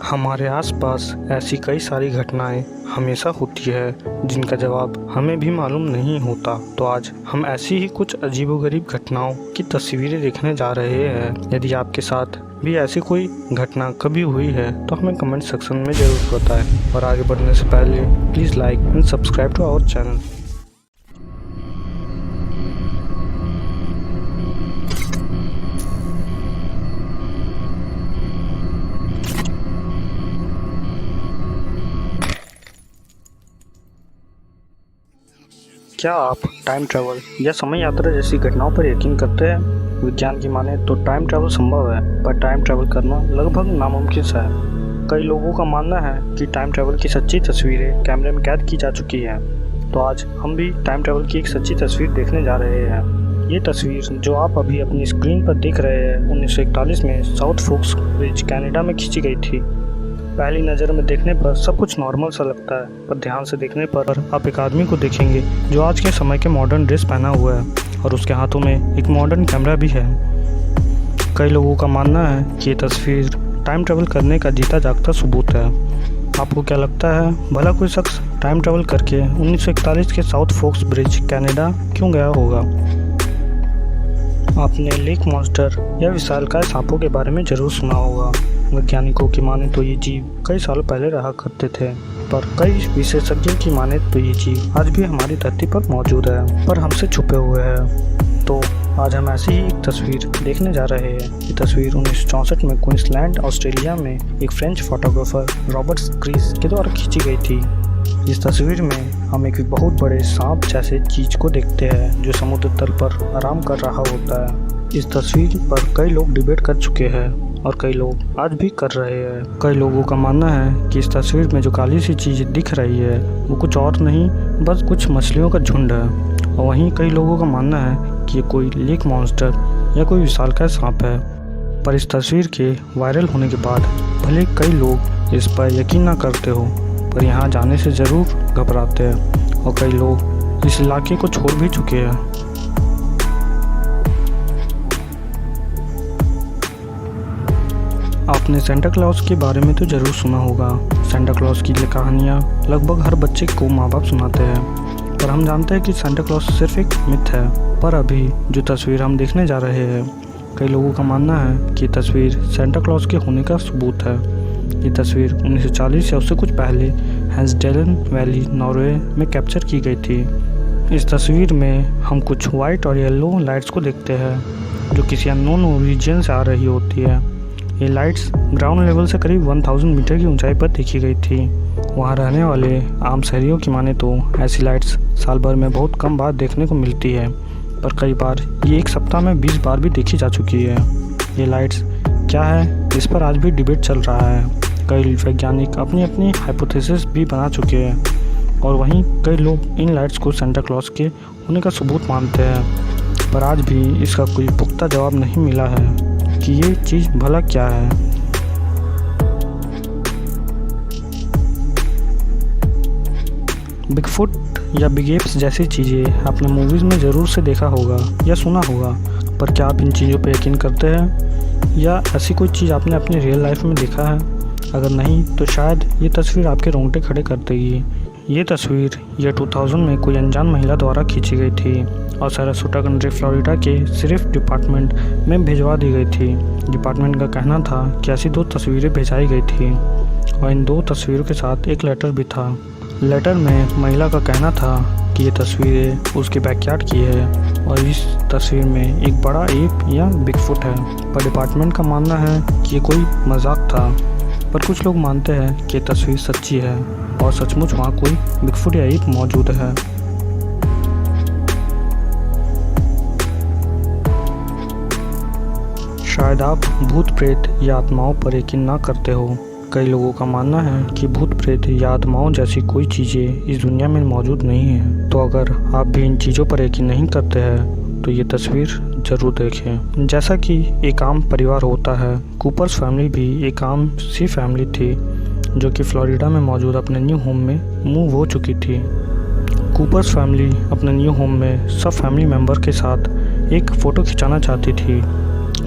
हमारे आसपास ऐसी कई सारी घटनाएं हमेशा होती है जिनका जवाब हमें भी मालूम नहीं होता। तो आज हम ऐसी ही कुछ अजीबोगरीब घटनाओं की तस्वीरें देखने जा रहे हैं। यदि आपके साथ भी ऐसी कोई घटना कभी हुई है तो हमें कमेंट सेक्शन में ज़रूर बताएं। और आगे बढ़ने से पहले please like and subscribe to our channel. क्या आप टाइम ट्रैवल या समय यात्रा जैसी घटनाओं पर यकीन करते हैं? विज्ञान की माने तो टाइम ट्रैवल संभव है, पर टाइम ट्रैवल करना लगभग नामुमकिन सा है। कई लोगों का मानना है कि टाइम ट्रैवल की सच्ची तस्वीरें कैमरे में कैद की जा चुकी हैं। तो आज हम भी टाइम ट्रैवल की एक सच्ची तस्वीर देखने जा रहे हैं। ये तस्वीर जो आप अभी अपनी स्क्रीन पर देख रहे हैं 1941 में साउथ फोक्स ब्रिज कनाडा में खींची गई थी। पहली नज़र में देखने पर सब कुछ नॉर्मल सा लगता है, पर ध्यान से देखने पर आप एक आदमी को देखेंगे जो आज के समय के मॉडर्न ड्रेस पहना हुआ है और उसके हाथों में एक मॉडर्न कैमरा भी है। कई लोगों का मानना है कि ये तस्वीर टाइम ट्रैवल करने का जीता जागता सबूत है। आपको क्या लगता है, भला कोई शख्स टाइम ट्रैवल करके 1941 के साउथ फोक्स ब्रिज कनाडा क्यों गया होगा? आपने लेक मॉन्स्टर या विशालकाय सांपों के बारे में ज़रूर सुना होगा। वैज्ञानिकों की माने तो ये जीव कई सालों पहले रहा करते थे, पर कई विशेषज्ञों की माने तो ये जीव आज भी हमारी धरती पर मौजूद है, पर हमसे छुपे हुए हैं। तो आज हम ऐसी ही एक तस्वीर देखने जा रहे हैं। ये तस्वीर 1964 में क्वींसलैंड ऑस्ट्रेलिया में एक फ्रेंच फोटोग्राफर रॉबर्ट क्रीज के द्वारा खींची गई थी। इस तस्वीर में हम एक बहुत बड़े सांप जैसे चीज को देखते हैं जो समुद्र तल पर आराम कर रहा होता है। इस तस्वीर पर कई लोग डिबेट कर चुके हैं और कई लोग आज भी कर रहे हैं। कई लोगों का मानना है कि इस तस्वीर में जो काली सी चीज़ दिख रही है वो कुछ और नहीं, बस कुछ मछलियों का झुंड है। और वहीं कई लोगों का मानना है कि ये कोई लेक मॉन्स्टर या कोई विशालकाय सांप है। पर इस तस्वीर के वायरल होने के बाद भले कई लोग इस पर यकीन ना करते हो, पर यहाँ जाने से ज़रूर घबराते हैं और कई लोग इस इलाके को छोड़ भी चुके हैं। आपने सेंटा क्लॉज के बारे में तो ज़रूर सुना होगा। सेंटा क्लॉज की कहानियाँ लगभग हर बच्चे को माँ बाप सुनाते हैं, पर हम जानते हैं कि सेंटा क्लॉज सिर्फ एक मिथ है। पर अभी जो तस्वीर हम देखने जा रहे हैं, कई लोगों का मानना है कि तस्वीर सेंटा क्लॉज के होने का सबूत है। ये तस्वीर 1940 या उससे कुछ पहले हैंसडेलन वैली नॉर्वे में कैप्चर की गई थी। इस तस्वीर में हम कुछ वाइट और येलो लाइट्स को देखते हैं जो किसी अननोन ओरिजिन से आ रही होती है। ये लाइट्स ग्राउंड लेवल से करीब 1000 मीटर की ऊंचाई पर देखी गई थी। वहाँ रहने वाले आम शहरियों की माने तो ऐसी लाइट्स साल भर में बहुत कम बार देखने को मिलती है, पर कई बार ये एक सप्ताह में 20 बार भी देखी जा चुकी है। ये लाइट्स क्या है, इस पर आज भी डिबेट चल रहा है। कई वैज्ञानिक अपनी अपनी हाइपोथेसिस भी बना चुके हैं और वहीं कई लोग इन लाइट्स को सेंटा क्लॉज के होने का सबूत मानते हैं, पर आज भी इसका कोई पुख्ता जवाब नहीं मिला है कि ये चीज़ भला क्या है। बिगफुट या बिग एप्स जैसी चीज़ें आपने मूवीज़ में ज़रूर से देखा होगा या सुना होगा, पर क्या आप इन चीज़ों पर यकीन करते हैं या ऐसी कोई चीज़ आपने अपनी रियल लाइफ में देखा है? अगर नहीं तो शायद ये तस्वीर आपके रोंगटे खड़े कर देगी। ये तस्वीर ईयर 2000 में कोई अनजान महिला द्वारा खींची गई थी और सारासोटा कंट्री फ्लोरिडा के शरीफ डिपार्टमेंट में भिजवा दी गई थी। डिपार्टमेंट का कहना था कि ऐसी 2 तस्वीरें भेजाई गई थी और इन 2 तस्वीरों के साथ एक लेटर भी था। लेटर में महिला का कहना था कि ये तस्वीरें उसके बैकयार्ड की है और इस तस्वीर में एक बड़ा एप या बिगफुट है, पर डिपार्टमेंट का मानना है कि ये कोई मजाक था। पर कुछ लोग मानते हैं कि तस्वीर सच्ची है और सचमुच वहाँ कोई बिगफुट या एप मौजूद है। शायद आप भूत प्रेत या आत्माओं पर यकीन ना करते हो। कई लोगों का मानना है कि भूत प्रेत या आत्माओं जैसी कोई चीज़ें इस दुनिया में मौजूद नहीं है। तो अगर आप भी इन चीज़ों पर यकीन नहीं करते हैं तो ये तस्वीर ज़रूर देखें। जैसा कि एक आम परिवार होता है, कूपर्स फैमिली भी एक आम सी फैमिली थी जो कि फ्लोरिडा में मौजूद अपने न्यू होम में मूव हो चुकी थी। कूपर्स फैमिली अपने न्यू होम में सब फैमिली मेम्बर के साथ एक फ़ोटो खिंचाना चाहती थी,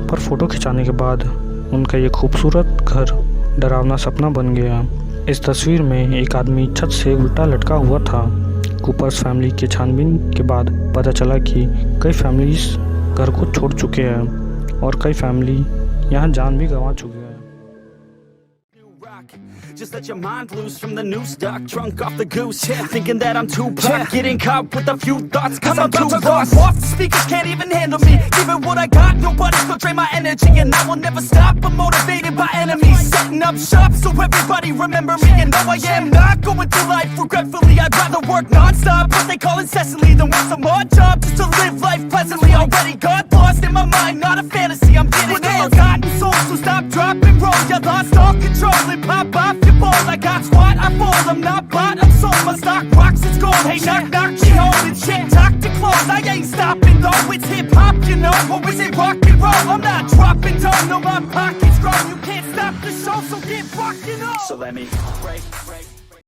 पर फ़ोटो खिंचाने के बाद उनका ये खूबसूरत घर डरावना सपना बन गया। इस तस्वीर में एक आदमी छत से उल्टा लटका हुआ था। कूपर्स फैमिली के छानबीन के बाद पता चला कि कई फैमिलीज घर को छोड़ चुके हैं और कई फैमिली यहाँ जान भी गंवा चुके हैं। Just let your mind loose from the new stock, drunk off the goose, thinking that I'm too pop, getting caught with a few thoughts, cause I'm too lost. Off the speakers can't even handle me, giving what I got, nobody's gonna drain my energy, and I will never stop, I'm motivated by enemies, setting up shop so everybody remember me, and no I am not going through life regretfully, I'd rather work non-stop, what they call incessantly, than work some odd job, just to live life pleasantly, already got lost in my mind, not a fantasy, I'm getting there, forgotten souls, so stop, drop and roll, you lost all control, and pop off your ball, I got squat, I fall, I'm not bought, I'm sold, my stock rocks, it's gold, hey knock knock, she home and shit, talk to close, I ain't stopping though, it's hip hop, you know, or is it rock and roll, I'm not dropping down, no my pocket's grown, you can't stop the show, so get rockin' up, so let me break